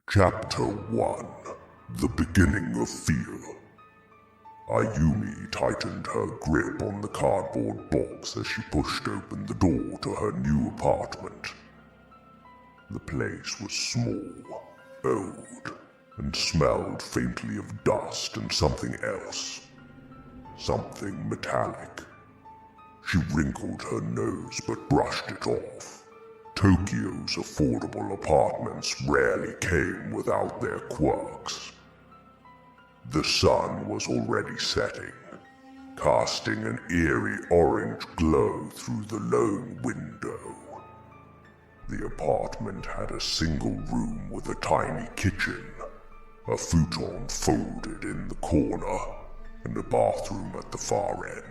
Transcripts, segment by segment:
Chapter 1. The Beginning of Fear. Ayumi tightened her grip on the cardboard box as she pushed open the door to her new apartment. The place was small, old, and smelled faintly of dust and something else. Something metallic. She wrinkled her nose but brushed it off. Tokyo's affordable apartments rarely came without their quirks. The sun was already setting, casting an eerie orange glow through the lone window. The apartment had a single room with a tiny kitchen, a futon folded in the corner, and a bathroom at the far end.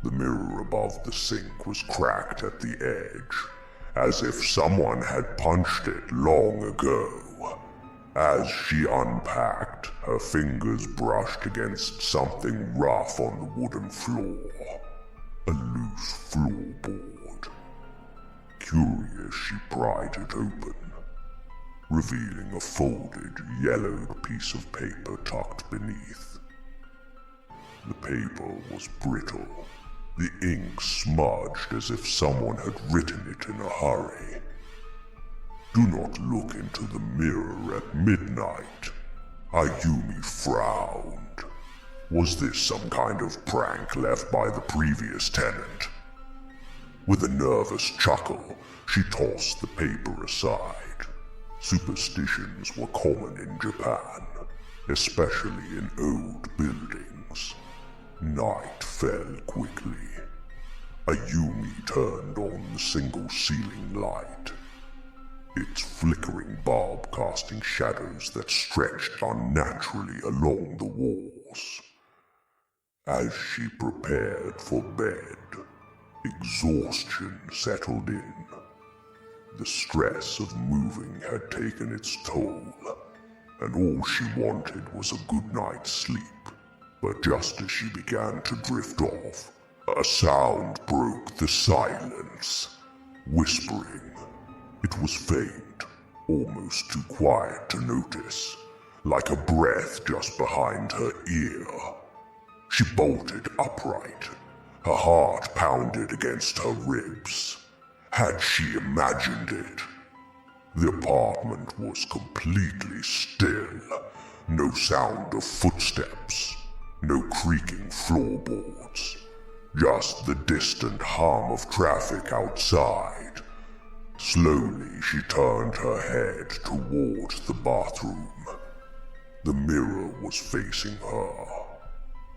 The mirror above the sink was cracked at the edge, as if someone had punched it long ago. As she unpacked, her fingers brushed against something rough on the wooden floor, a loose floorboard. Curious, she pried it open, revealing a folded, yellowed piece of paper tucked beneath. The paper was brittle, the ink smudged as if someone had written it in a hurry. "Do not look into the mirror at midnight." Ayumi frowned. Was this some kind of prank left by the previous tenant? With a nervous chuckle, she tossed the paper aside. Superstitions were common in Japan, especially in old buildings. Night fell quickly. Ayumi turned on the single ceiling light, its flickering bulb casting shadows that stretched unnaturally along the walls. As she prepared for bed, exhaustion settled in. The stress of moving had taken its toll, and all she wanted was a good night's sleep. But just as she began to drift off, a sound broke the silence. Whispering. It was faint, almost too quiet to notice, like a breath just behind her ear. She bolted upright. Her heart pounded against her ribs. Had she imagined it? The apartment was completely still. No sound of footsteps. No creaking floorboards, just the distant hum of traffic outside. Slowly she turned her head towards the bathroom. The mirror was facing her.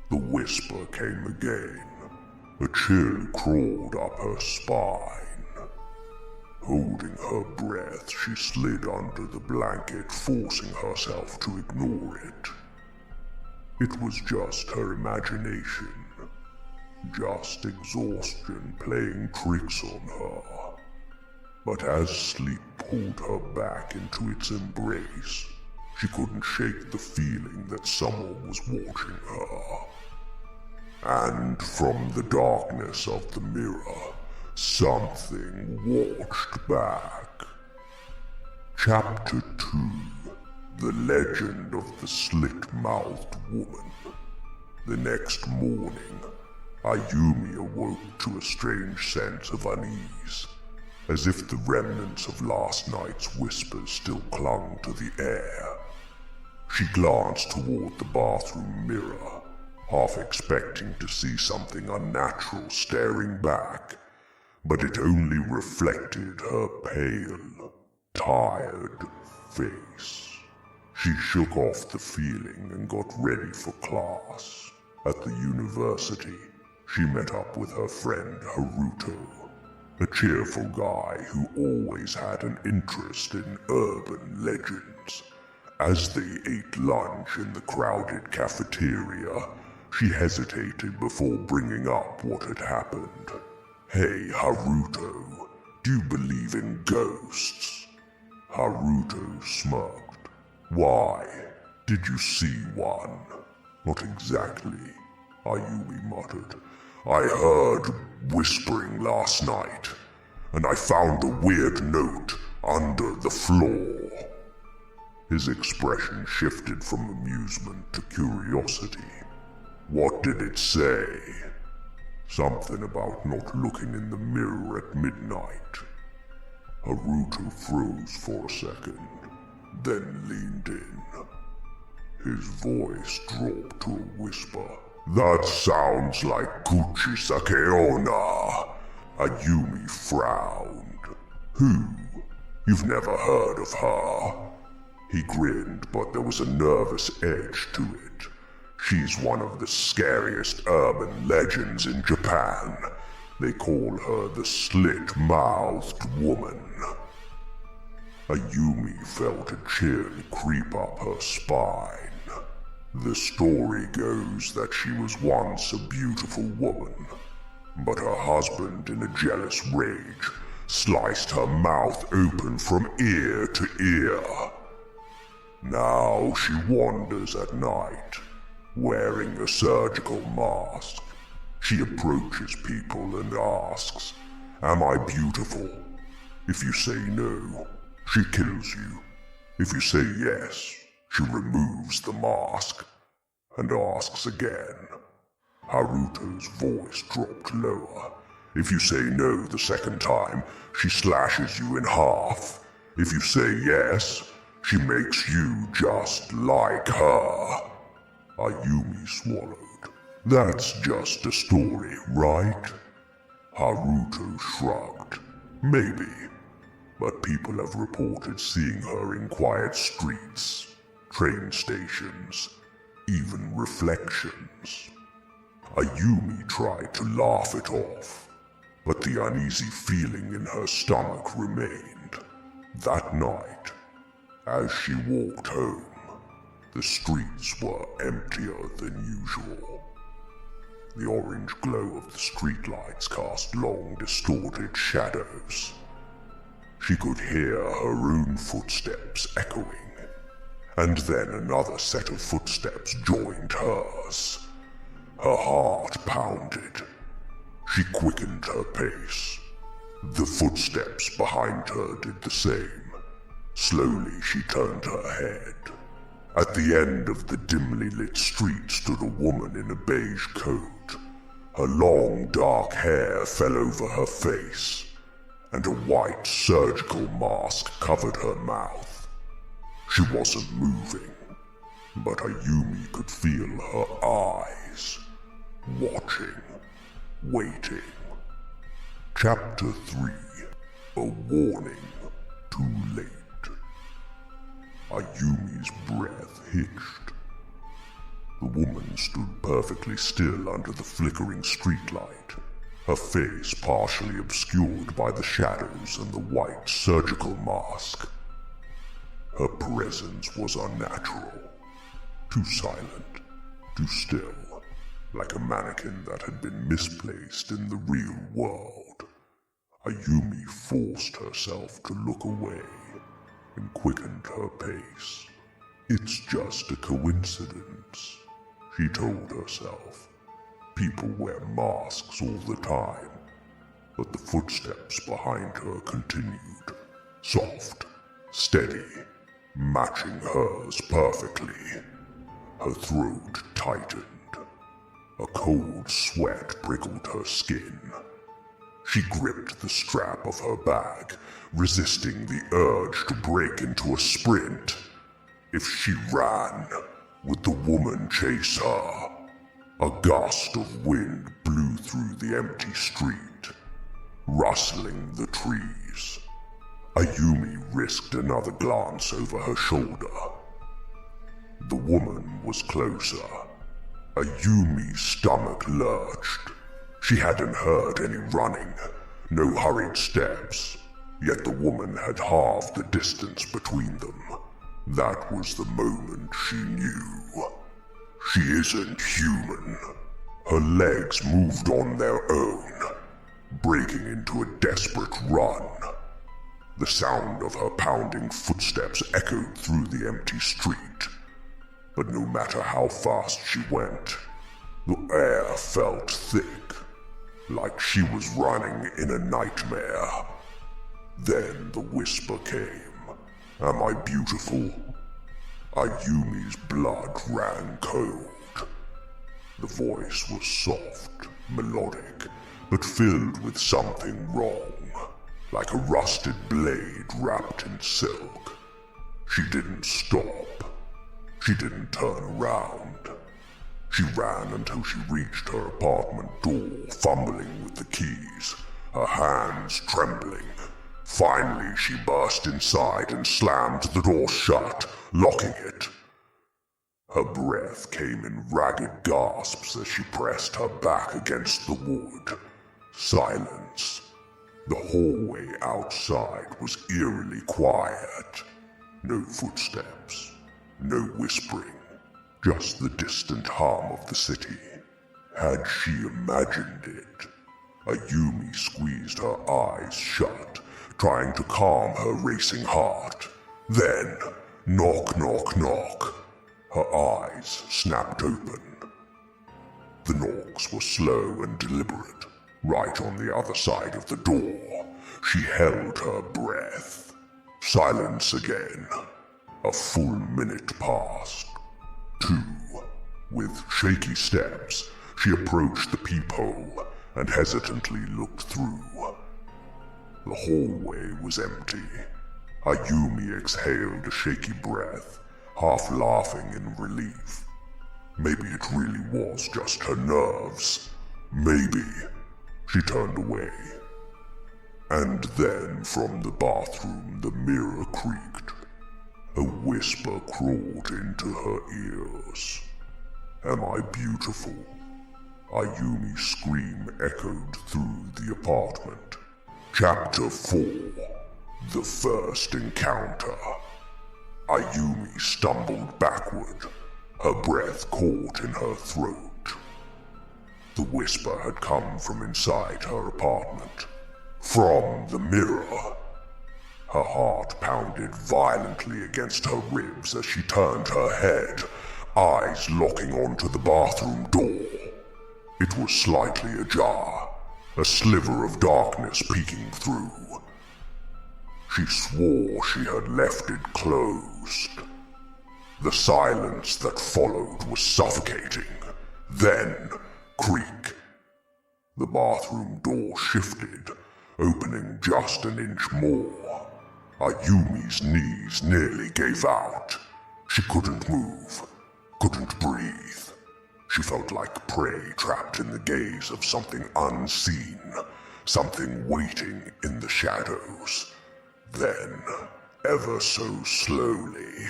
The whisper came again. A chill crawled up her spine. Holding her breath, she slid under the blanket, forcing herself to ignore it. It was just her imagination, just exhaustion playing tricks on her. But as sleep pulled her back into its embrace, she couldn't shake the feeling that someone was watching her. And from the darkness of the mirror, something watched back. Chapter 2. The Legend of the Slit-Mouthed Woman. The next morning, Ayumi awoke to a strange sense of unease, as if the remnants of last night's whispers still clung to the air. She glanced toward the bathroom mirror, half expecting to see something unnatural staring back, but it only reflected her pale, tired face. She shook off the feeling and got ready for class. At the university, she met up with her friend Haruto, a cheerful guy who always had an interest in urban legends. As they ate lunch in the crowded cafeteria, she hesitated before bringing up what had happened. "Hey, Haruto, do you believe in ghosts?" Haruto smirked. "Why? Did you see one?" "Not exactly," Ayumi muttered. "I heard whispering last night, and I found a weird note under the floor." His expression shifted from amusement to curiosity. What did it say? Something about not looking in the mirror at midnight. Haruto froze for a second, then leaned in. His voice dropped to a whisper. That sounds like Kuchi Sakeona. Ayumi frowned. Who? You've never heard of her? He grinned, but there was a nervous edge to it. She's one of the scariest urban legends in Japan. They call her the Slit-Mouthed Woman. Ayumi felt a chill creep up her spine. The story goes that she was once a beautiful woman, but her husband, in a jealous rage, sliced her mouth open from ear to ear. Now she wanders at night, wearing a surgical mask. She approaches people and asks, "Am I beautiful?" If you say no, she kills you. If you say yes, she removes the mask and asks again. Haruto's voice dropped lower. If you say no the second time, she slashes you in half. If you say yes, she makes you just like her. Ayumi swallowed. That's just a story, right? Haruto shrugged. Maybe, but people have reported seeing her in quiet streets, train stations, even reflections. Ayumi tried to laugh it off, but the uneasy feeling in her stomach remained. That night, as she walked home, the streets were emptier than usual. The orange glow of the streetlights cast long, distorted shadows. She could hear her own footsteps echoing, and then another set of footsteps joined hers. Her heart pounded. She quickened her pace. The footsteps behind her did the same. Slowly she turned her head. At the end of the dimly lit street stood a woman in a beige coat. Her long dark hair fell over her face, and a white surgical mask covered her mouth. She wasn't moving, but Ayumi could feel her eyes, watching, waiting. Chapter 3. A Warning Too Late. Ayumi's breath hitched. The woman stood perfectly still under the flickering streetlight, her face partially obscured by the shadows and the white surgical mask. Her presence was unnatural, too silent, too still, like a mannequin that had been misplaced in the real world. Ayumi forced herself to look away and quickened her pace. It's just a coincidence, she told herself. People wear masks all the time, but the footsteps behind her continued, soft, steady, matching hers perfectly. Her throat tightened. A cold sweat prickled her skin. She gripped the strap of her bag, resisting the urge to break into a sprint. If she ran, would the woman chase her? A gust of wind blew through the empty street, rustling the trees. Ayumi risked another glance over her shoulder. The woman was closer. Ayumi's stomach lurched. She hadn't heard any running, no hurried steps, yet the woman had halved the distance between them. That was the moment she knew. She isn't human. Her legs moved on their own, breaking into a desperate run. The sound of her pounding footsteps echoed through the empty street. But no matter how fast she went, the air felt thick, like she was running in a nightmare. Then the whisper came. Am I beautiful? Ayumi's blood ran cold. The voice was soft, melodic, but filled with something wrong, like a rusted blade wrapped in silk. She didn't stop. She didn't turn around. She ran until she reached her apartment door, fumbling with the keys, her hands trembling. Finally, she burst inside and slammed the door shut, locking it. Her breath came in ragged gasps as she pressed her back against the wood. Silence. The hallway outside was eerily quiet. No footsteps, no whispering, just the distant hum of the city. Had she imagined it? Ayumi squeezed her eyes shut, trying to calm her racing heart. Then, knock, knock, knock. Her eyes snapped open. The knocks were slow and deliberate. Right on the other side of the door, she held her breath. Silence again. A full minute passed. 2. With shaky steps, she approached the peephole and hesitantly looked through. The hallway was empty. Ayumi exhaled a shaky breath, half laughing in relief. Maybe it really was just her nerves. Maybe. She turned away. And then from the bathroom the mirror creaked. A whisper crawled into her ears. Am I beautiful? Ayumi's scream echoed through the apartment. Chapter 4. The First Encounter. Ayumi stumbled backward, her breath caught in her throat. The whisper had come from inside her apartment, from the mirror. Her heart pounded violently against her ribs as she turned her head, eyes locking onto the bathroom door. It was slightly ajar, a sliver of darkness peeking through. She swore she had left it closed. The silence that followed was suffocating. Then, creak. The bathroom door shifted, opening just an inch more. Ayumi's knees nearly gave out. She couldn't move, couldn't breathe. She felt like prey trapped in the gaze of something unseen, something waiting in the shadows. Then, ever so slowly,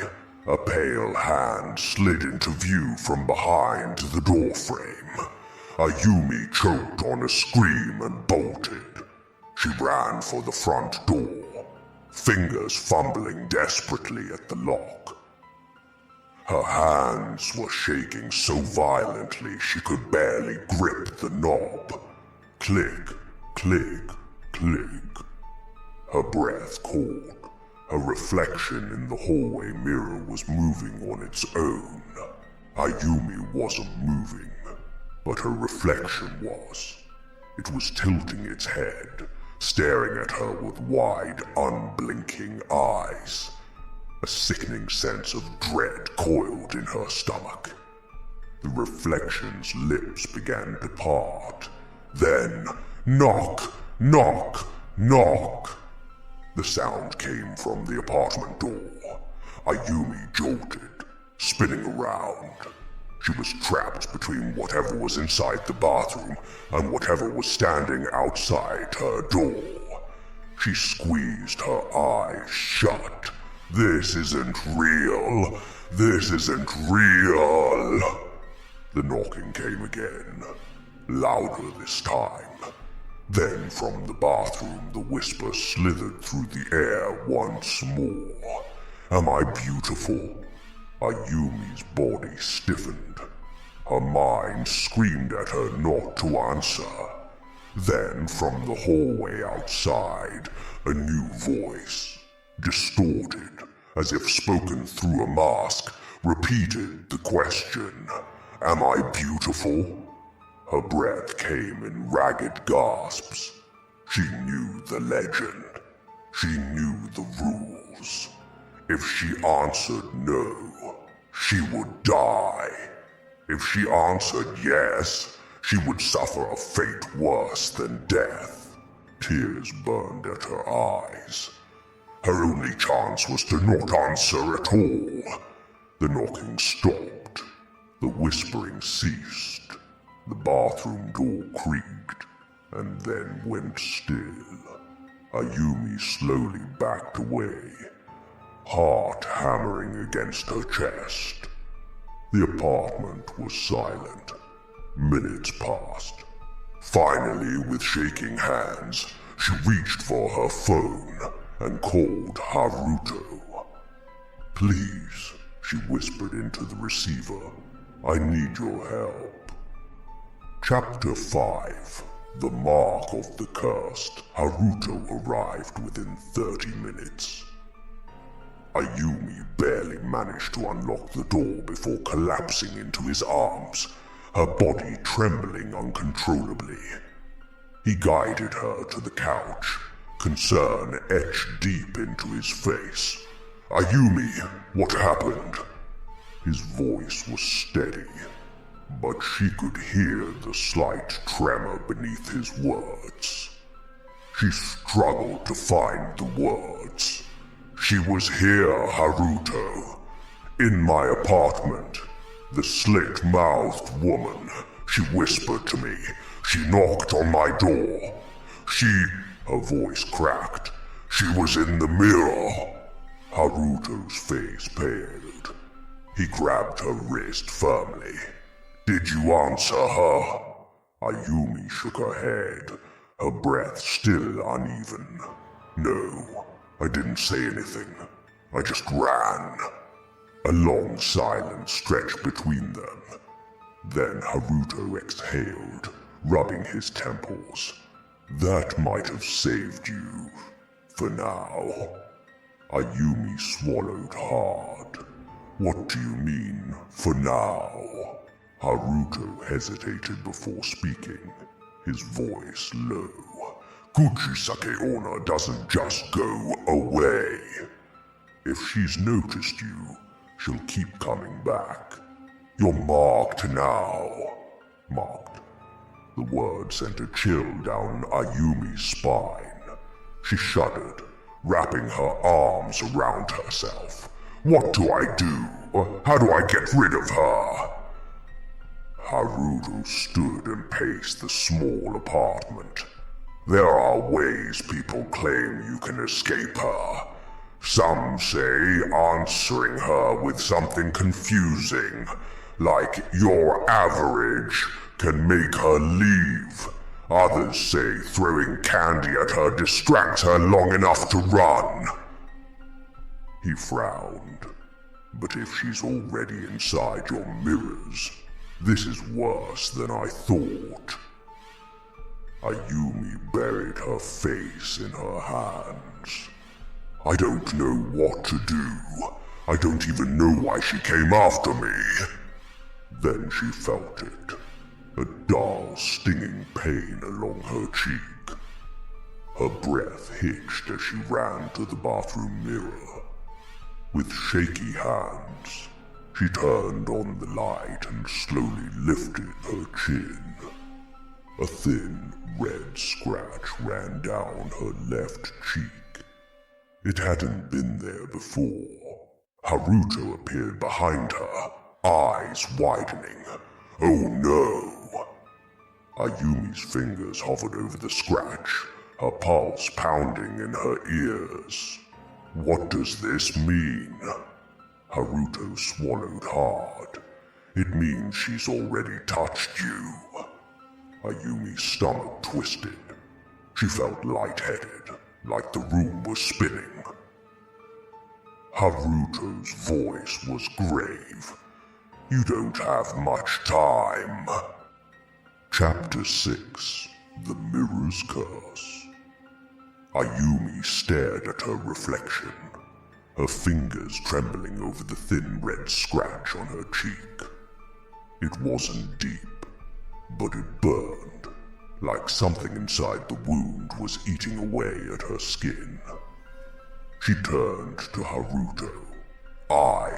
a pale hand slid into view from behind the doorframe. Ayumi choked on a scream and bolted. She ran for the front door, fingers fumbling desperately at the lock. Her hands were shaking so violently she could barely grip the knob. Click, click, click. Her breath caught. Her reflection in the hallway mirror was moving on its own. Ayumi wasn't moving, but her reflection was. It was tilting its head, staring at her with wide, unblinking eyes. A sickening sense of dread coiled in her stomach. The reflection's lips began to part. Then, knock, knock, knock. The sound came from the apartment door. Ayumi jolted, spinning around. She was trapped between whatever was inside the bathroom and whatever was standing outside her door. She squeezed her eyes shut. This isn't real. This isn't real. The knocking came again, louder this time. Then from the bathroom the whisper slithered through the air once more. Am I beautiful? Ayumi's body stiffened. Her mind screamed at her not to answer. Then from the hallway outside, a new voice, distorted, as if spoken through a mask, repeated the question. Am I beautiful? Her breath came in ragged gasps. She knew the legend. She knew the rules. If she answered no, she would die. If she answered yes, she would suffer a fate worse than death. Tears burned at her eyes. Her only chance was to not answer at all. The knocking stopped. The whispering ceased. The bathroom door creaked, and then went still. Ayumi slowly backed away, heart hammering against her chest. The apartment was silent. Minutes passed. Finally, with shaking hands, she reached for her phone and called Haruto. "Please," she whispered into the receiver, "I need your help." Chapter 5. The Mark of the Cursed. Haruto arrived within 30 minutes. Ayumi barely managed to unlock the door before collapsing into his arms, her body trembling uncontrollably. He guided her to the couch, concern etched deep into his face. "Ayumi, what happened?" His voice was steady, but she could hear the slight tremor beneath his words. She struggled to find the words. "She was here, Haruto. In my apartment. The slit-mouthed woman. She whispered to me. She knocked on my door. Her voice cracked. She was in the mirror." Haruto's face paled. He grabbed her wrist firmly. "Did you answer her?" Ayumi shook her head, her breath still uneven. "No, I didn't say anything. I just ran." A long silence stretched between them. Then Haruto exhaled, rubbing his temples. "That might have saved you. For now." Ayumi swallowed hard. "What do you mean, for now?" Haruto hesitated before speaking, his voice low. "Kuchisake Onna doesn't just go away. If she's noticed you, she'll keep coming back. You're marked now." Marked. The word sent a chill down Ayumi's spine. She shuddered, wrapping her arms around herself. "What do I do? How do I get rid of her?" Haruto stood and paced the small apartment. "There are ways people claim you can escape her. Some say answering her with something confusing, like your average, can make her leave. Others say throwing candy at her distracts her long enough to run." He frowned. "But if she's already inside your mirrors, this is worse than I thought." Ayumi buried her face in her hands. "I don't know what to do. I don't even know why she came after me." Then she felt it. A dull, stinging pain along her cheek. Her breath hitched as she ran to the bathroom mirror. With shaky hands, she turned on the light and slowly lifted her chin. A thin, red scratch ran down her left cheek. It hadn't been there before. Haruto appeared behind her, eyes widening. "Oh no!" Ayumi's fingers hovered over the scratch, her pulse pounding in her ears. "What does this mean?" Haruto swallowed hard. "It means she's already touched you." Ayumi's stomach twisted. She felt lightheaded, like the room was spinning. Haruto's voice was grave. "You don't have much time." Chapter 6. The Mirror's Curse. Ayumi stared at her reflection, her fingers trembling over the thin red scratch on her cheek. It wasn't deep, but it burned, like something inside the wound was eating away at her skin. She turned to Haruto.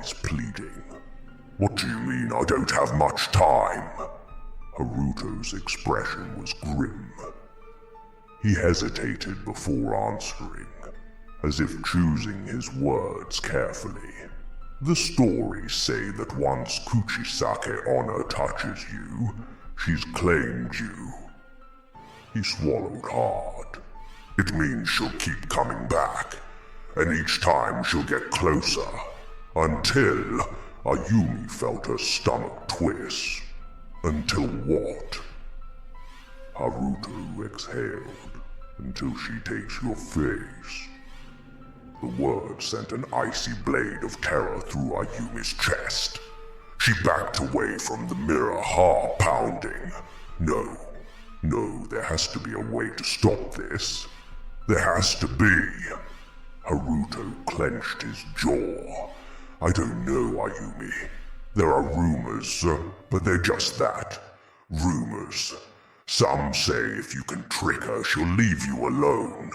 eyes pleading. "What do you mean I don't have much time?" Haruto's expression was grim. He hesitated before answering, as if choosing his words carefully. "The stories say that once Kuchisake Onna touches you, she's claimed you." He swallowed hard. "It means she'll keep coming back, and each time she'll get closer, until Ayumi felt her stomach twist. Until what?" "Haruto exhaled, until she takes your face." The word sent an icy blade of terror through Ayumi's chest. She backed away from the mirror, heart pounding. No, there has to be a way to stop this. There has to be. Haruto clenched his jaw. "I don't know, Ayumi. There are rumors, but they're just that. Rumors. Some say if you can trick her, she'll leave you alone.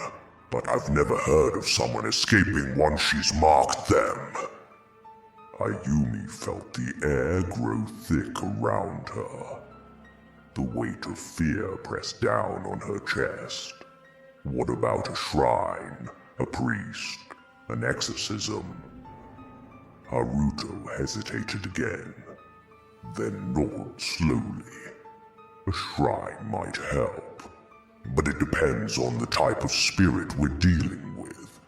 But I've never heard of someone escaping once she's marked them." Ayumi felt the air grow thick around her. The weight of fear pressed down on her chest. What about a shrine, a priest, an exorcism? Haruto hesitated again, then nodded slowly. A shrine might help, but it depends on the type of spirit we're dealing with.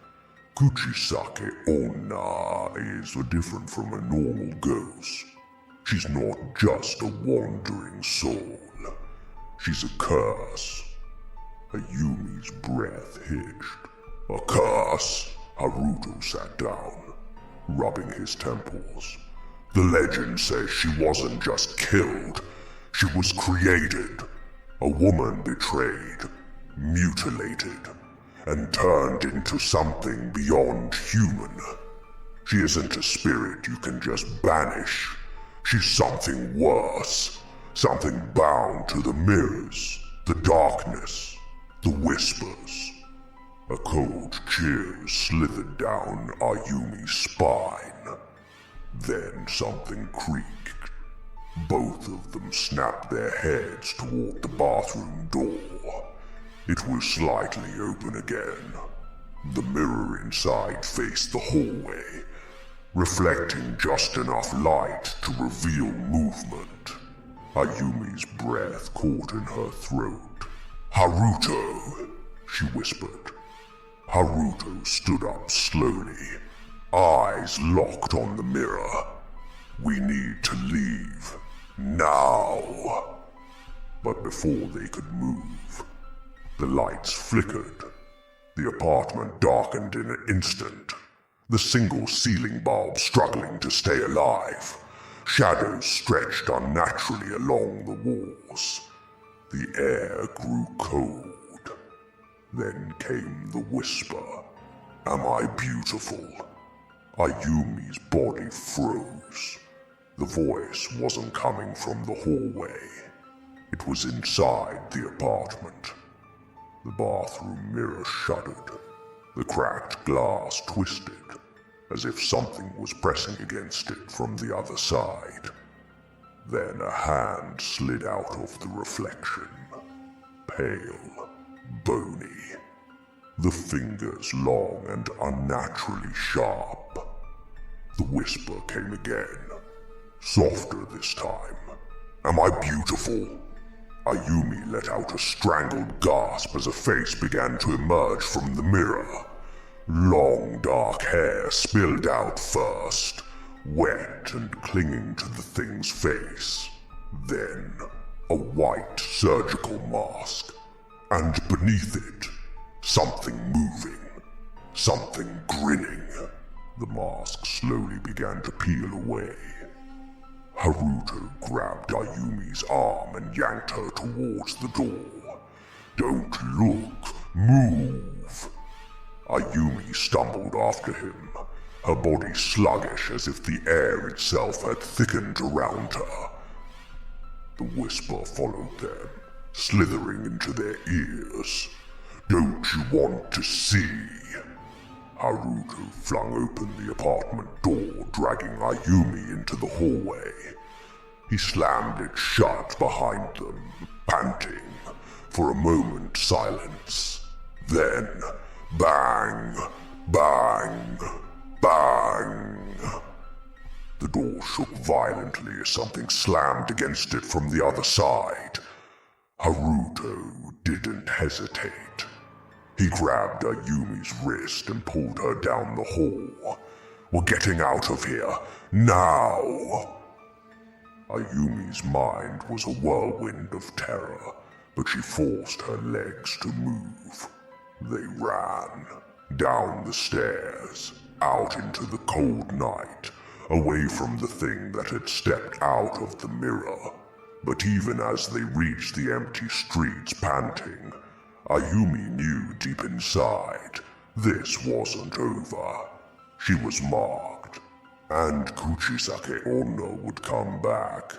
Kuchisake Onna is different from a normal ghost. She's not just a wandering soul. She's a curse. Ayumi's breath hitched. "A curse?" Haruto sat down, rubbing his temples. "The legend says she wasn't just killed. She was created. A woman betrayed, mutilated, and turned into something beyond human. She isn't a spirit you can just banish. She's something worse, something bound to the mirrors, the darkness, the whispers." A cold chill slithered down Ayumi's spine. Then something creaked. Both of them snapped their heads toward the bathroom door. It was slightly open again. The mirror inside faced the hallway, reflecting just enough light to reveal movement. Ayumi's breath caught in her throat. "Haruto," she whispered. Haruto stood up slowly, eyes locked on the mirror. "We need to leave. Now." But before they could move, the lights flickered. The apartment darkened in an instant, the single ceiling bulb struggling to stay alive. Shadows stretched unnaturally along the walls. The air grew cold. Then came the whisper, "Am I beautiful?" Ayumi's body froze. The voice wasn't coming from the hallway. It was inside the apartment. The bathroom mirror shuddered. The cracked glass twisted, as if something was pressing against it from the other side. Then a hand slid out of the reflection, pale, bony, the fingers long and unnaturally sharp. The whisper came again, softer this time. "Am I beautiful?" Ayumi let out a strangled gasp as a face began to emerge from the mirror. Long dark hair spilled out first, wet and clinging to the thing's face. Then a white surgical mask, and beneath it, something moving, something grinning. The mask slowly began to peel away. Haruto grabbed Ayumi's arm and yanked her towards the door. "Don't look, move!" Ayumi stumbled after him, her body sluggish as if the air itself had thickened around her. The whisper followed them, slithering into their ears. "Don't you want to see?" Haruto flung open the apartment door, dragging Ayumi into the hallway. He slammed it shut behind them, panting. For a moment, silence. Then, bang, bang, bang. The door shook violently as something slammed against it from the other side. Haruto didn't hesitate. He grabbed Ayumi's wrist and pulled her down the hall. "We're getting out of here, now!" Ayumi's mind was a whirlwind of terror, but she forced her legs to move. They ran, down the stairs, out into the cold night, away from the thing that had stepped out of the mirror. But even as they reached the empty streets panting, Ayumi knew deep inside this wasn't over. She was marked, and Kuchisake Onna would come back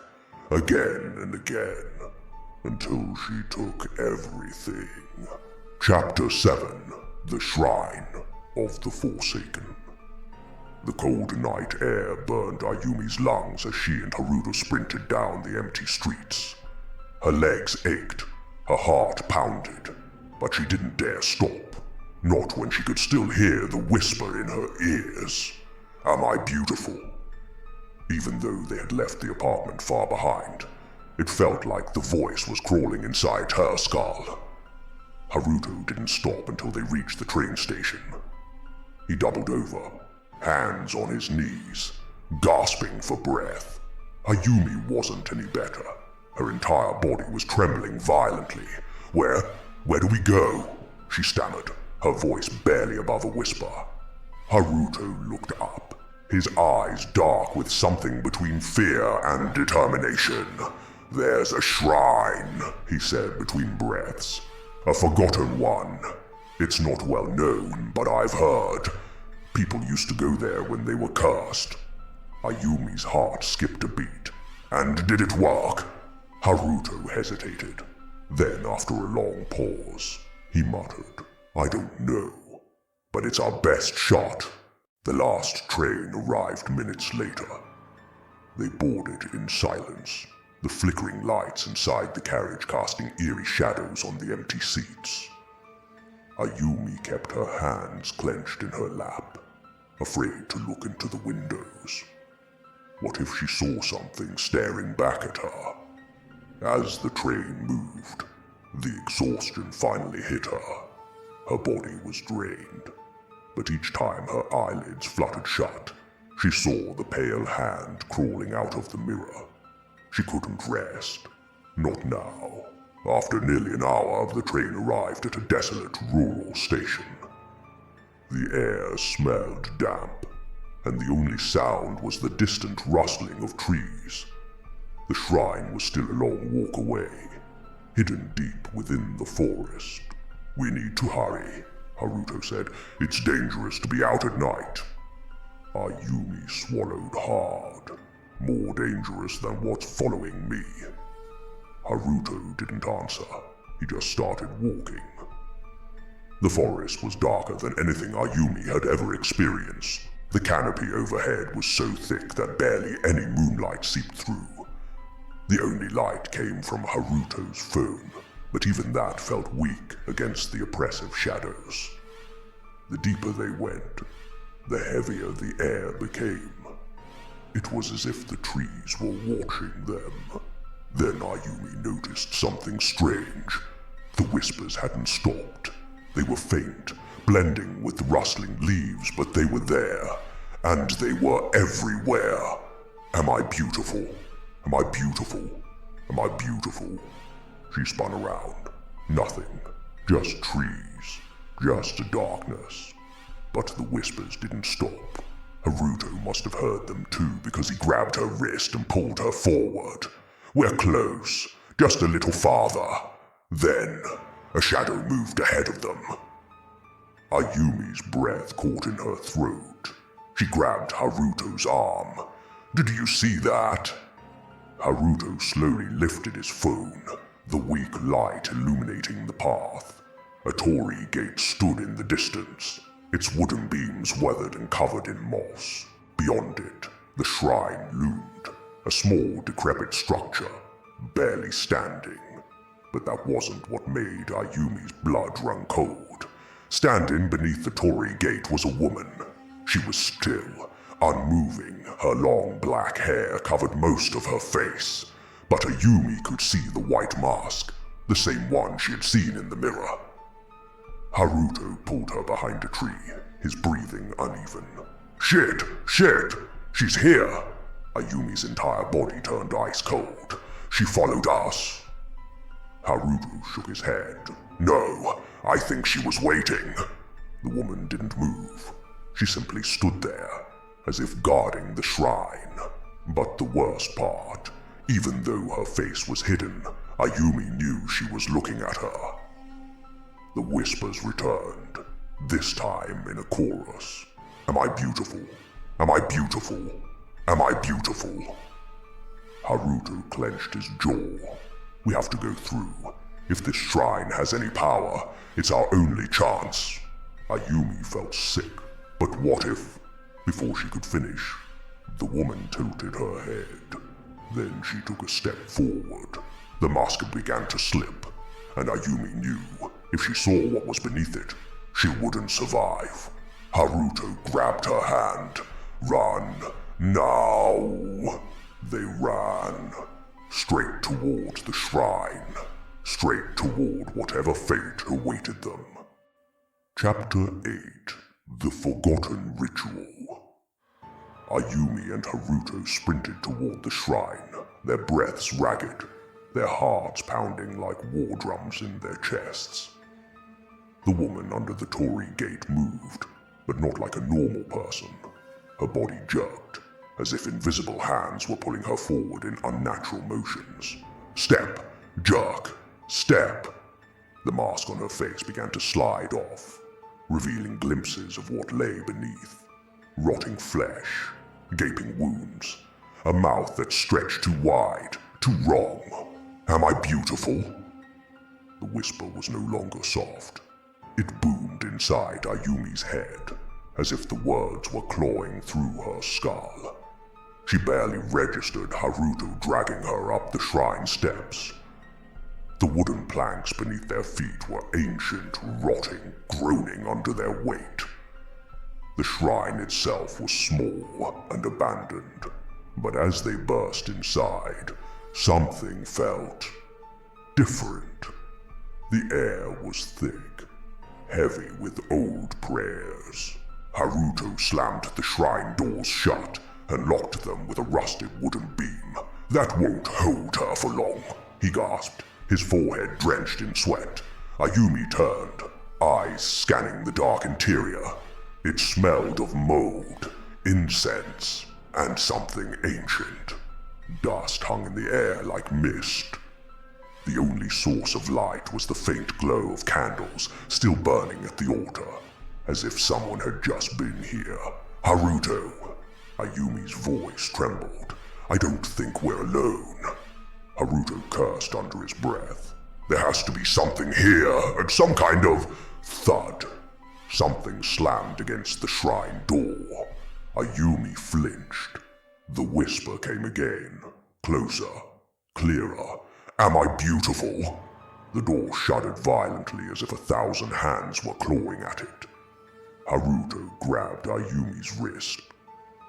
again and again until she took everything. Chapter 7: The Shrine of the Forsaken. The cold night air burned Ayumi's lungs as she and Haruto sprinted down the empty streets. Her legs ached, her heart pounded, but she didn't dare stop, not when she could still hear the whisper in her ears. "Am I beautiful?" Even though they had left the apartment far behind, it felt like the voice was crawling inside her skull. Haruto didn't stop until they reached the train station. He doubled over, hands on his knees, gasping for breath. Ayumi wasn't any better. Her entire body was trembling violently. Where do we go?" she stammered, her voice barely above a whisper. Haruto looked up, his eyes dark with something between fear and determination. "There's a shrine," he said between breaths. "A forgotten one. It's not well known, but I've heard. People used to go there when they were cursed." Ayumi's heart skipped a beat. "And did it work?" Haruto hesitated. Then, after a long pause, he muttered, "I don't know, but it's our best shot." The last train arrived minutes later. They boarded in silence, the flickering lights inside the carriage casting eerie shadows on the empty seats. Ayumi kept her hands clenched in her lap, afraid to look into the windows. What if she saw something staring back at her? As the train moved, the exhaustion finally hit her. Her body was drained, but each time her eyelids fluttered shut, she saw the pale hand crawling out of the mirror. She couldn't rest. Not now. After nearly an hour, the train arrived at a desolate rural station. The air smelled damp, and the only sound was the distant rustling of trees. The shrine was still a long walk away, hidden deep within the forest. "We need to hurry," Haruto said. "It's dangerous to be out at night." Ayumi swallowed hard. "More dangerous than what's following me." Haruto didn't answer. He just started walking. The forest was darker than anything Ayumi had ever experienced. The canopy overhead was so thick that barely any moonlight seeped through. The only light came from Haruto's phone, but even that felt weak against the oppressive shadows. The deeper they went, the heavier the air became. It was as if the trees were watching them. Then Ayumi noticed something strange. The whispers hadn't stopped. They were faint, blending with the rustling leaves, but they were there, and they were everywhere. "Am I beautiful? Am I beautiful? Am I beautiful?" She spun around. Nothing. Just trees. Just a darkness. But the whispers didn't stop. Haruto must have heard them too, because he grabbed her wrist and pulled her forward. "We're close. Just a little farther." Then, a shadow moved ahead of them. Ayumi's breath caught in her throat. She grabbed Haruto's arm. "Did you see that?" Haruto slowly lifted his phone, the weak light illuminating the path. A torii gate stood in the distance. its wooden beams weathered and covered in moss. Beyond it, the shrine loomed, a small, decrepit structure, barely standing. But that wasn't what made Ayumi's blood run cold. Standing beneath the torii gate was a woman. She was still, unmoving. Her long black hair covered most of her face, but Ayumi could see the white mask, the same one she had seen in the mirror. Haruto pulled her behind a tree, his breathing uneven. Shit! She's here! Ayumi's entire body turned ice cold. She followed us. Haruto shook his head. No, I think she was waiting. The woman didn't move. She simply stood there, as if guarding the shrine. But the worst part, even though her face was hidden, Ayumi knew she was looking at her. The whispers returned, this time in a chorus. Am I beautiful? Am I beautiful? Am I beautiful? Haruto clenched his jaw. We have to go through. If this shrine has any power, it's our only chance. Ayumi felt sick. But what if, before she could finish, the woman tilted her head. Then she took a step forward. The mask began to slip, and Ayumi knew if she saw what was beneath it, she wouldn't survive. Haruto grabbed her hand. Run, now! They ran, straight toward the shrine, straight toward whatever fate awaited them. Chapter 8. The Forgotten Ritual. Ayumi and Haruto sprinted toward the shrine, their breaths ragged, their hearts pounding like war drums in their chests. The woman under the torii gate moved, but not like a normal person. Her body jerked, as if invisible hands were pulling her forward in unnatural motions. Step, jerk, step. The mask on her face began to slide off, revealing glimpses of what lay beneath. Rotting flesh, gaping wounds, a mouth that stretched too wide, too wrong. Am I beautiful? The whisper was no longer soft. It boomed inside Ayumi's head, as if the words were clawing through her skull. She barely registered Haruto dragging her up the shrine steps. The wooden planks beneath their feet were ancient, rotting, groaning under their weight. The shrine itself was small and abandoned, but as they burst inside, something felt different. The air was thick, heavy with old prayers. Haruto slammed the shrine doors shut and locked them with a rusted wooden beam. That won't hold her for long, he gasped, his forehead drenched in sweat. Ayumi turned, eyes scanning the dark interior. It smelled of mold, incense, and something ancient. Dust hung in the air like mist. The only source of light was the faint glow of candles still burning at the altar, as if someone had just been here. Haruto! Ayumi's voice trembled. I don't think we're alone. Haruto cursed under his breath. There has to be something here, and some kind of thud. Something slammed against the shrine door. Ayumi flinched. The whisper came again, closer, clearer. Am I beautiful? The door shuddered violently as if 1,000 hands were clawing at it. Haruto grabbed Ayumi's wrist,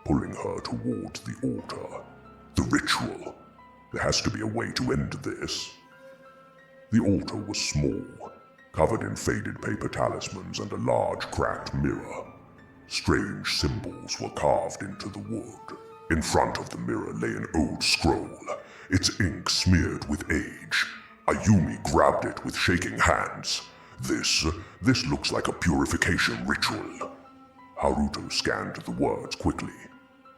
pulling her towards the altar. The ritual. There has to be a way to end this. The altar was small, covered in faded paper talismans and a large cracked mirror. Strange symbols were carved into the wood. In front of the mirror lay an old scroll, its ink smeared with age. Ayumi grabbed it with shaking hands. This looks like a purification ritual. Haruto scanned the words quickly.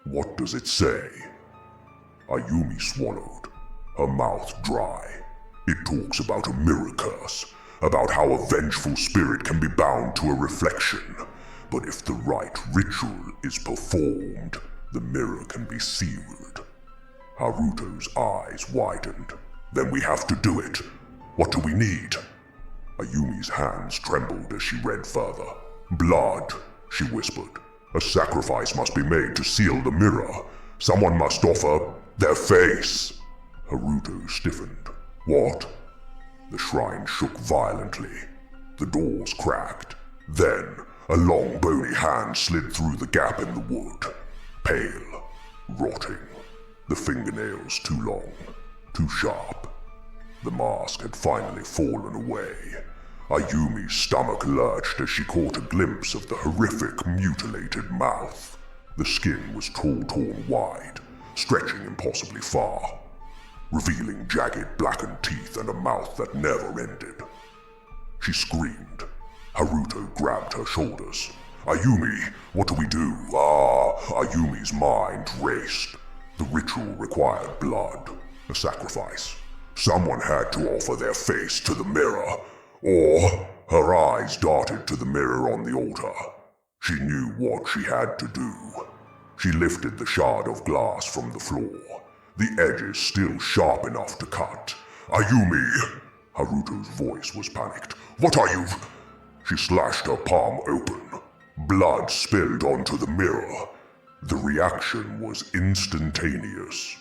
What does it say? Ayumi swallowed, her mouth dry. It talks about a mirror curse, about how a vengeful spirit can be bound to a reflection. But if the right ritual is performed, the mirror can be sealed. Haruto's eyes widened. Then we have to do it. What do we need? Ayumi's hands trembled as she read further. Blood, she whispered. "A sacrifice must be made to seal the mirror. Someone must offer their face." Haruto stiffened. "What?" The shrine shook violently. The doors cracked. Then, a long bony hand slid through the gap in the wood. Pale, rotting, the fingernails too long, too sharp. The mask had finally fallen away. Ayumi's stomach lurched as she caught a glimpse of the horrific, mutilated mouth. The skin was torn wide, stretching impossibly far, revealing jagged blackened teeth and a mouth that never ended. She screamed. Haruto grabbed her shoulders. "Ayumi, what do we do?" Ayumi's mind raced. The ritual required blood, a sacrifice. Someone had to offer their face to the mirror, or her eyes darted to the mirror on the altar. She knew what she had to do. She lifted the shard of glass from the floor, the edges still sharp enough to cut. "Ayumi!" Haruto's voice was panicked. "What are you?" She slashed her palm open. Blood spilled onto the mirror. The reaction was instantaneous.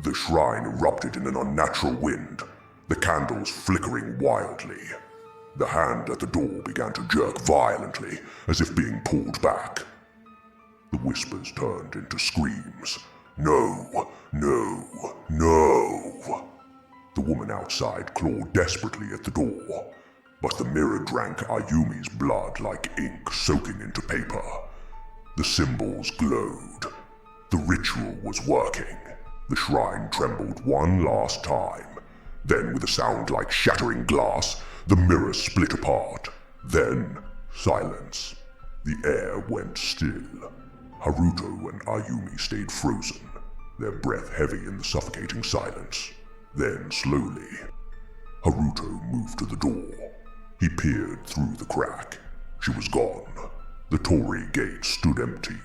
The shrine erupted in an unnatural wind, the candles flickering wildly. The hand at the door began to jerk violently, as if being pulled back. The whispers turned into screams. "No, no, no!" The woman outside clawed desperately at the door, but the mirror drank Ayumi's blood like ink soaking into paper. The symbols glowed. The ritual was working. The shrine trembled one last time. Then, with a sound like shattering glass, the mirror split apart. Then, silence. The air went still. Haruto and Ayumi stayed frozen, their breath heavy in the suffocating silence. Then, slowly, Haruto moved to the door. He peered through the crack. She was gone. The torii gate stood empty,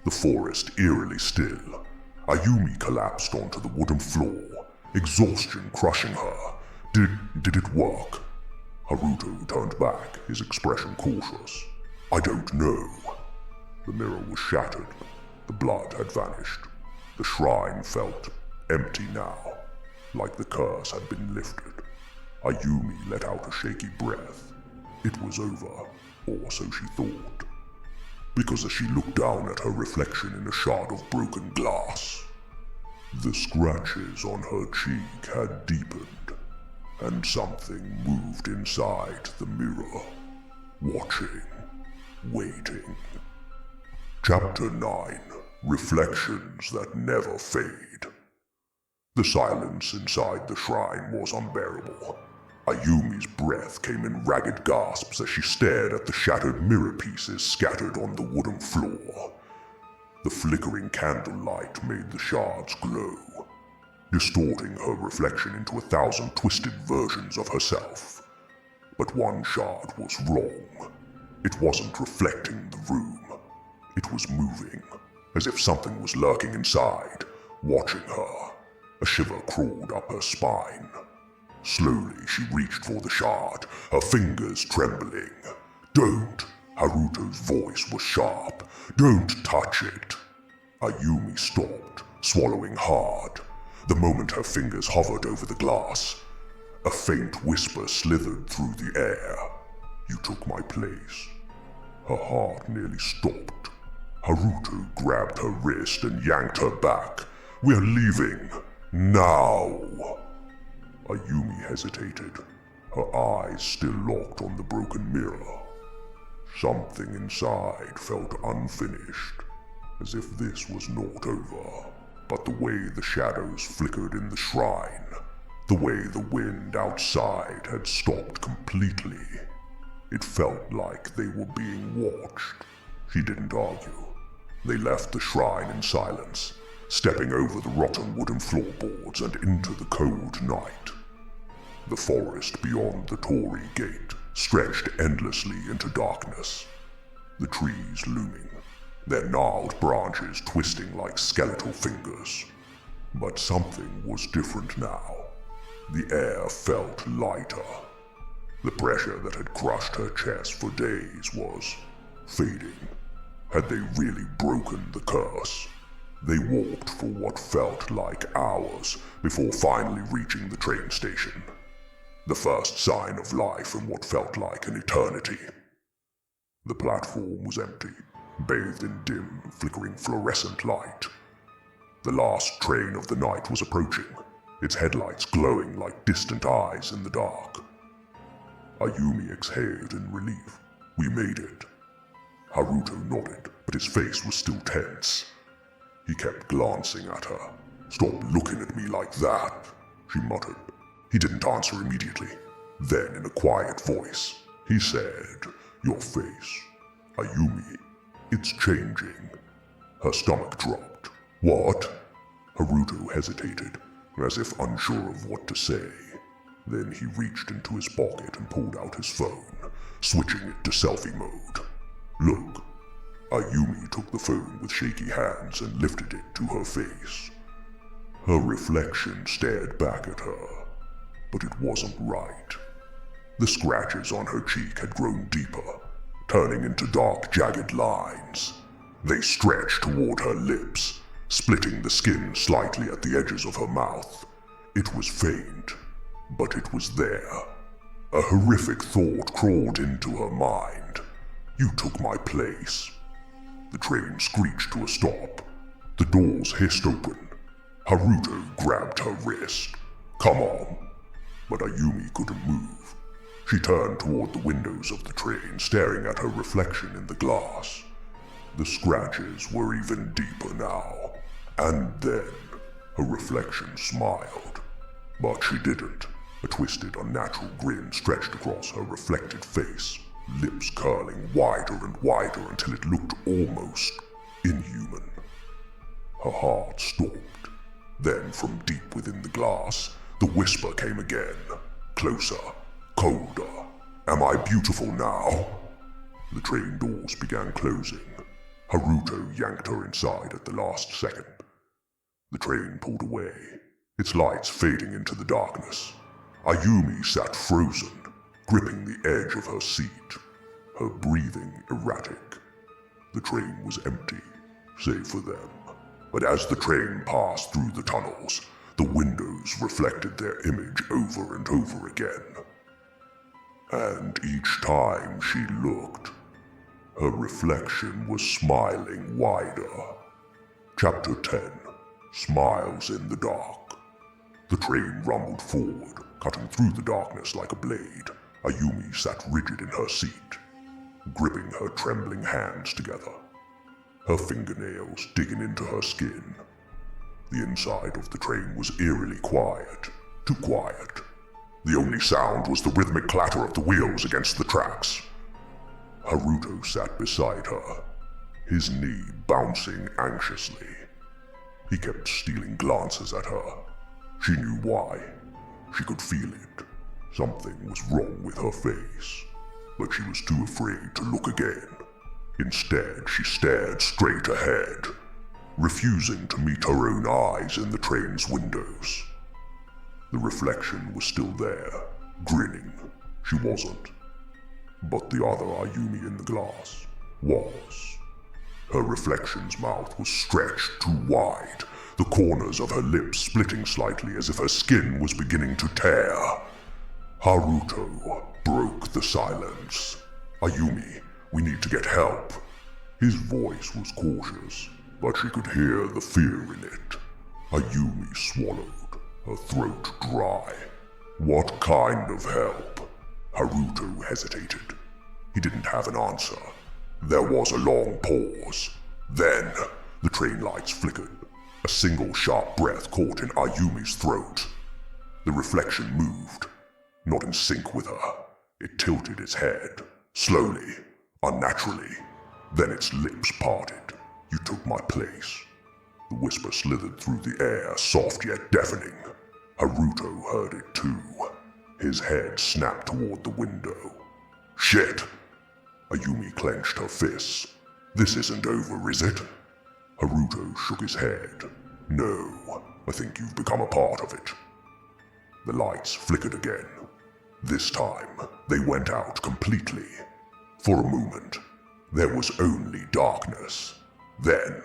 the forest eerily still. Ayumi collapsed onto the wooden floor, exhaustion crushing her. Did it work? Haruto turned back, his expression cautious. "I don't know." The mirror was shattered. The blood had vanished. The shrine felt empty now, like the curse had been lifted. Ayumi let out a shaky breath. It was over, or so she thought. Because as she looked down at her reflection in a shard of broken glass, the scratches on her cheek had deepened, and something moved inside the mirror, watching, waiting. Chapter 9: Reflections That Never Fade. The silence inside the shrine was unbearable. Ayumi's breath came in ragged gasps as she stared at the shattered mirror pieces scattered on the wooden floor. The flickering candlelight made the shards glow, distorting her reflection into 1,000 twisted versions of herself. But one shard was wrong. It wasn't reflecting the room. It was moving, as if something was lurking inside, watching her. A shiver crawled up her spine. Slowly she reached for the shard, her fingers trembling. "Don't!" Haruto's voice was sharp. "Don't touch it!" Ayumi stopped, swallowing hard. The moment her fingers hovered over the glass, a faint whisper slithered through the air. "You took my place." Her heart nearly stopped. Haruto grabbed her wrist and yanked her back. "We're leaving. Now!" Ayumi hesitated, her eyes still locked on the broken mirror. Something inside felt unfinished, as if this was not over. But the way the shadows flickered in the shrine, the way the wind outside had stopped completely, it felt like they were being watched. She didn't argue. They left the shrine in silence, stepping over the rotten wooden floorboards and into the cold night. The forest beyond the torii gate stretched endlessly into darkness, the trees looming, their gnarled branches twisting like skeletal fingers. But something was different now. The air felt lighter. The pressure that had crushed her chest for days was fading. Had they really broken the curse? They walked for what felt like hours before finally reaching the train station. The first sign of life in what felt like an eternity. The platform was empty, bathed in dim, flickering fluorescent light. The last train of the night was approaching, its headlights glowing like distant eyes in the dark. Ayumi exhaled in relief. We made it. Haruto nodded, but his face was still tense. He kept glancing at her. "Stop looking at me like that," she muttered. He didn't answer immediately. Then, in a quiet voice, he said, "Your face, Ayumi, it's changing." Her stomach dropped. "What?" Haruto hesitated, as if unsure of what to say. Then he reached into his pocket and pulled out his phone, switching it to selfie mode. "Look." Ayumi took the phone with shaky hands and lifted it to her face. Her reflection stared back at her, but it wasn't right. The scratches on her cheek had grown deeper, turning into dark, jagged lines. They stretched toward her lips, splitting the skin slightly at the edges of her mouth. It was faint, but it was there. A horrific thought crawled into her mind. "You took my place." The train screeched to a stop. The doors hissed open. Haruto grabbed her wrist. "Come on." But Ayumi couldn't move. She turned toward the windows of the train, staring at her reflection in the glass. The scratches were even deeper now. And then, her reflection smiled. But she didn't. A twisted, unnatural grin stretched across her reflected face, lips curling wider and wider until it looked almost inhuman. Her heart stopped. Then, from deep within the glass, the whisper came again. Closer, colder. "Am I beautiful now?" The train doors began closing. Haruto yanked her inside at the last second. The train pulled away, its lights fading into the darkness. Ayumi sat frozen, gripping the edge of her seat, her breathing erratic. The train was empty, save for them. But as the train passed through the tunnels, the windows reflected their image over and over again. And each time she looked, her reflection was smiling wider. Chapter 10. Smiles in the Dark. The train rumbled forward, cutting through the darkness like a blade. Ayumi sat rigid in her seat, gripping her trembling hands together, her fingernails digging into her skin. The inside of the train was eerily quiet, too quiet. The only sound was the rhythmic clatter of the wheels against the tracks. Haruto sat beside her, his knee bouncing anxiously. He kept stealing glances at her. She knew why. She could feel it. Something was wrong with her face, but she was too afraid to look again. Instead, she stared straight ahead, refusing to meet her own eyes in the train's windows. The reflection was still there, grinning. She wasn't. But the other Ayumi in the glass was. Her reflection's mouth was stretched too wide, the corners of her lips splitting slightly as if her skin was beginning to tear. Haruto broke the silence. "Ayumi, we need to get help." His voice was cautious, but she could hear the fear in it. Ayumi swallowed, her throat dry. "What kind of help?" Haruto hesitated. He didn't have an answer. There was a long pause. Then, the train lights flickered. A single sharp breath caught in Ayumi's throat. The reflection moved, not in sync with her. It tilted its head, slowly, unnaturally. Then its lips parted. "You took my place." The whisper slithered through the air, soft yet deafening. Haruto heard it too. His head snapped toward the window. "Shit!" Ayumi clenched her fists. "This isn't over, is it?" Haruto shook his head. "No, I think you've become a part of it." The lights flickered again. This time, they went out completely. For a moment, There was only darkness. Then,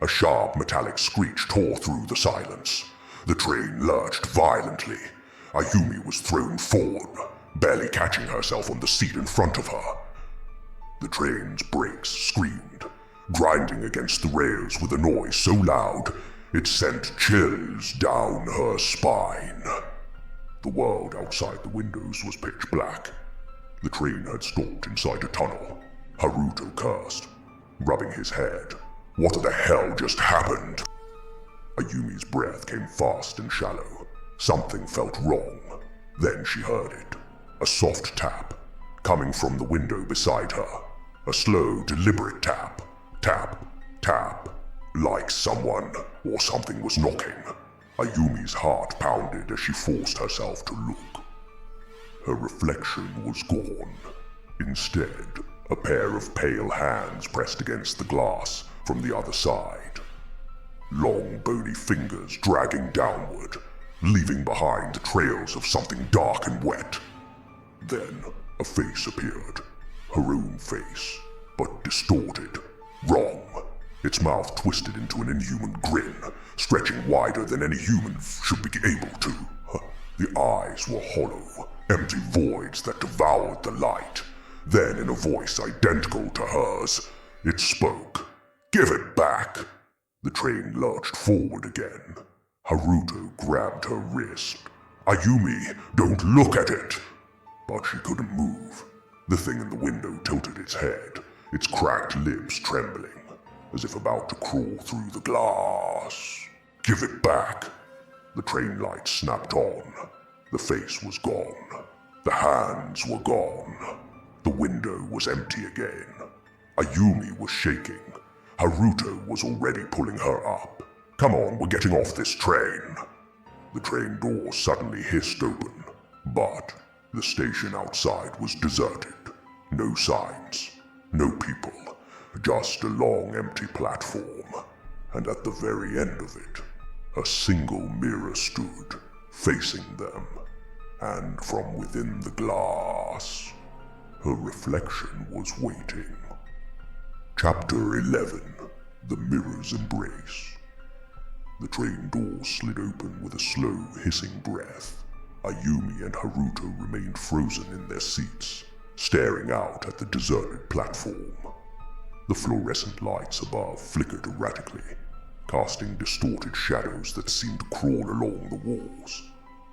a sharp metallic screech tore through the silence. The train lurched violently. Ayumi was thrown forward, barely catching herself on the seat in front of her. The train's brakes screamed, grinding against the rails with a noise so loud it sent chills down her spine. The world outside the windows was pitch black. The train had stopped inside a tunnel. Haruto cursed, rubbing his head. What the hell just happened? Ayumi's breath came fast and shallow. Something felt wrong. Then she heard it. A soft tap, coming from the window beside her. A slow, deliberate tap. Tap, tap. Like someone or something was knocking. Ayumi's heart pounded as she forced herself to look. Her reflection was gone. Instead, a pair of pale hands pressed against the glass from the other side. Long, bony fingers dragging downward, leaving behind the trails of something dark and wet. Then, a face appeared. Her own face, but distorted. Wrong. Its mouth twisted into an inhuman grin, stretching wider than any human should be able to. The eyes were hollow, empty voids that devoured the light. Then, in a voice identical to hers, it spoke. "Give it back!" The train lurched forward again. Haruto grabbed her wrist. "Ayumi, don't look at it!" But she couldn't move. The thing in the window tilted its head, its cracked lips trembling, as if about to crawl through the glass. "Give it back!" The train light snapped on. The face was gone. The hands were gone. The window was empty again. Ayumi was shaking. Haruto was already pulling her up. "Come on, we're getting off this train." The train door suddenly hissed open, but the station outside was deserted. No signs, no people, just a long empty platform. And at the very end of it, a single mirror stood, facing them. And from within the glass, her reflection was waiting. Chapter 11. The Mirror's Embrace. The train door slid open with a slow, hissing breath. Ayumi and Haruto remained frozen in their seats, staring out at the deserted platform. The fluorescent lights above flickered erratically, casting distorted shadows that seemed to crawl along the walls.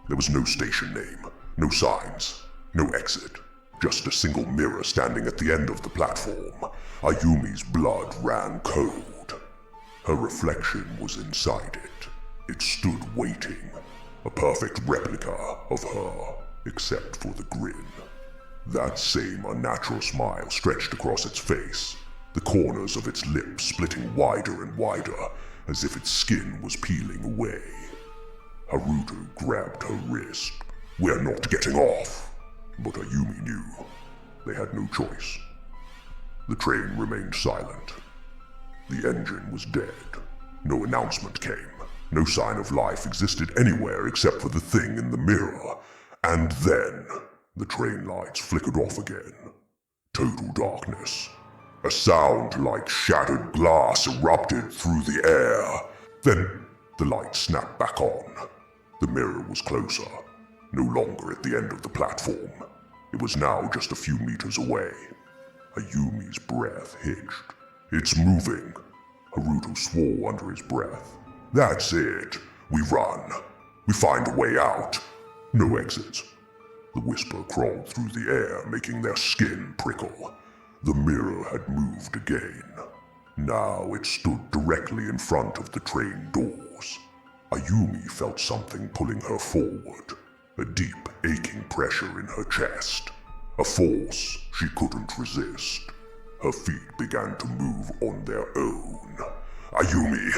There was no station name, no signs, no exit. Just a single mirror standing at the end of the platform. Ayumi's blood ran cold. Her reflection was inside it. It stood waiting, a perfect replica of her, except for the grin. That same unnatural smile stretched across its face, the corners of its lips splitting wider and wider, as if its skin was peeling away. Haruto grabbed her wrist. "We're not getting off." But Ayumi knew. They had no choice. The train remained silent. The engine was dead. No announcement came. No sign of life existed anywhere except for the thing in the mirror. And then, the train lights flickered off again. Total darkness. A sound like shattered glass erupted through the air. Then, the lights snapped back on. The mirror was closer. No longer at the end of the platform. It was now just a few meters away. Ayumi's breath hitched. "It's moving," Haruto swore under his breath. "That's it. We run. We find a way out. No exits." The whisper crawled through the air, making their skin prickle. The mirror had moved again. Now it stood directly in front of the train doors. Ayumi felt something pulling her forward. A deep, aching pressure in her chest. A force she couldn't resist. Her feet began to move on their own. "Ayumi!"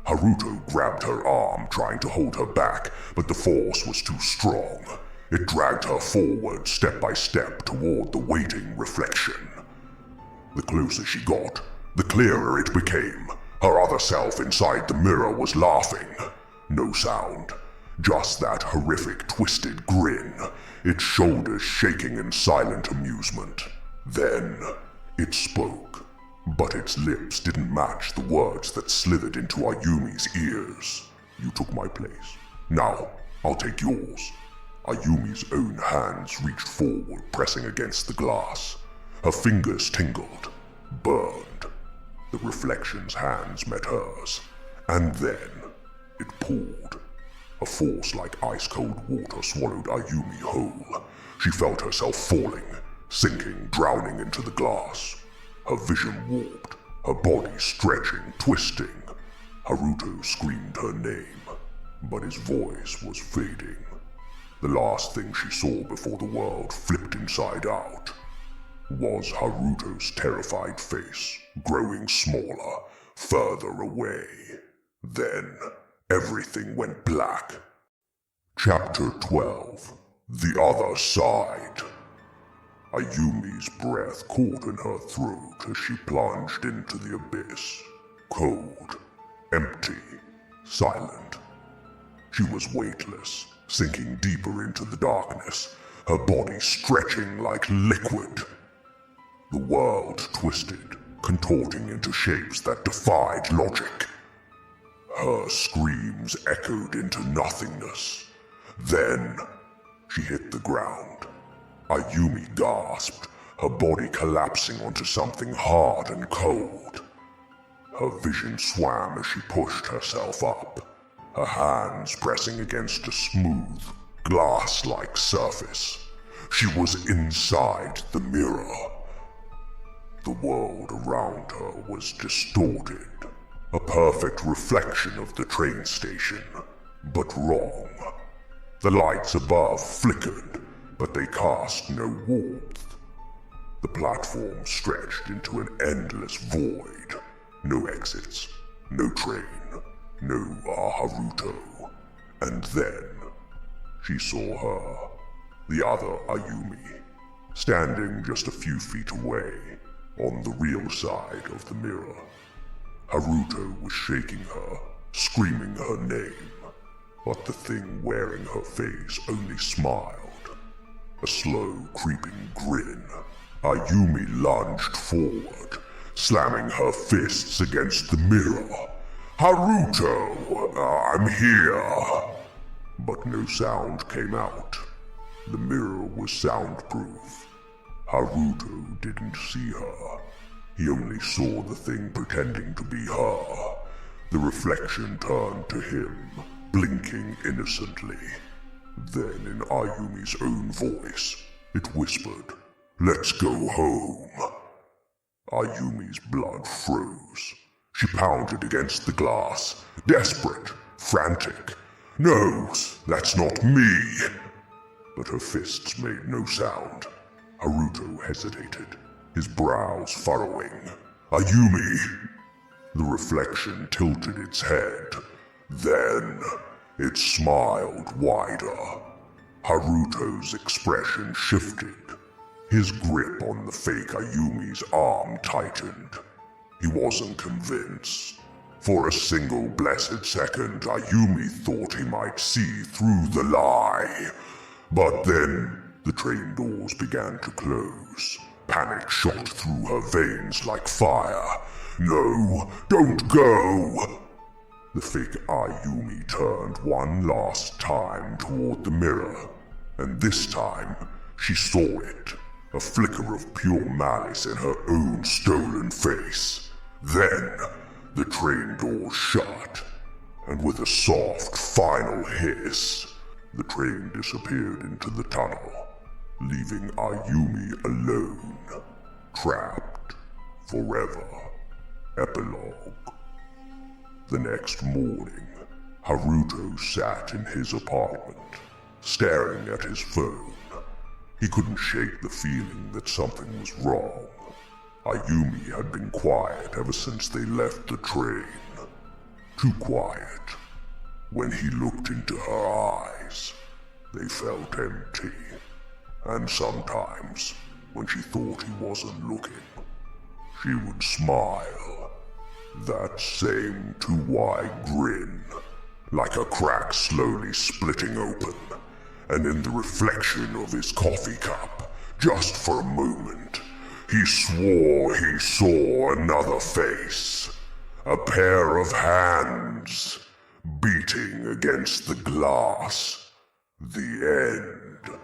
Haruto grabbed her arm, trying to hold her back, but the force was too strong. It dragged her forward, step by step, toward the waiting reflection. The closer she got, the clearer it became. Her other self inside the mirror was laughing. No sound. Just that horrific, twisted grin, its shoulders shaking in silent amusement. Then, it spoke. but its lips didn't match the words that slithered into Ayumi's ears. You took my place. Now, I'll take yours. Ayumi's own hands reached forward, pressing against the glass. Her fingers tingled, burned. The reflection's hands met hers, and then it poured. A force like ice-cold water swallowed Ayumi whole. She felt herself falling, sinking, drowning into the glass. Her vision warped, her body stretching, twisting. Haruto screamed her name, but his voice was fading. The last thing she saw before the world flipped inside out was Haruto's terrified face, growing smaller, further away. Then, everything went black. Chapter 12. The Other Side. Ayumi's breath caught in her throat as she plunged into the abyss. Cold, empty, silent. She was weightless, sinking deeper into the darkness, her body stretching like liquid. The world twisted, contorting into shapes that defied logic. Her screams echoed into nothingness. Then, she hit the ground. Ayumi gasped, her body collapsing onto something hard and cold. Her vision swam as she pushed herself up, her hands pressing against a smooth, glass-like surface. She was inside the mirror. The world around her was distorted, a perfect reflection of the train station, but wrong. The lights above flickered, but they cast no warmth. The platform stretched into an endless void. No exits, no train, no Haruto. And then she saw her, the other Ayumi, standing just a few feet away, on the real side of the mirror. Haruto was shaking her, screaming her name, but the thing wearing her face only smiled. A slow, creeping grin. Ayumi lunged forward, slamming her fists against the mirror. "Haruto, I'm here!" But no sound came out. The mirror was soundproof. Haruto didn't see her. He only saw the thing pretending to be her. The reflection turned to him, blinking innocently. Then in Ayumi's own voice, it whispered, "Let's go home." Ayumi's blood froze. She pounded against the glass, desperate, frantic. "No, that's not me!" But her fists made no sound. Haruto hesitated, his brows furrowing. "Ayumi!" The reflection tilted its head. Then it smiled wider. Haruto's expression shifted. His grip on the fake Ayumi's arm tightened. He wasn't convinced. For a single blessed second, Ayumi thought he might see through the lie. But then the train doors began to close. Panic shot through her veins like fire. "No, don't go!" The fake Ayumi turned one last time toward the mirror, and this time she saw it, a flicker of pure malice in her own stolen face. Then the train door shut, and with a soft, final hiss, the train disappeared into the tunnel, leaving Ayumi alone, trapped forever. Epilogue. The next morning, Haruto sat in his apartment, staring at his phone. He couldn't shake the feeling that something was wrong. Ayumi had been quiet ever since they left the train. Too quiet. When he looked into her eyes, they felt empty. And sometimes, when she thought he wasn't looking, she would smile. That same too wide grin, like a crack slowly splitting open, and in the reflection of his coffee cup, just for a moment, he swore he saw another face. A pair of hands beating against the glass. The end.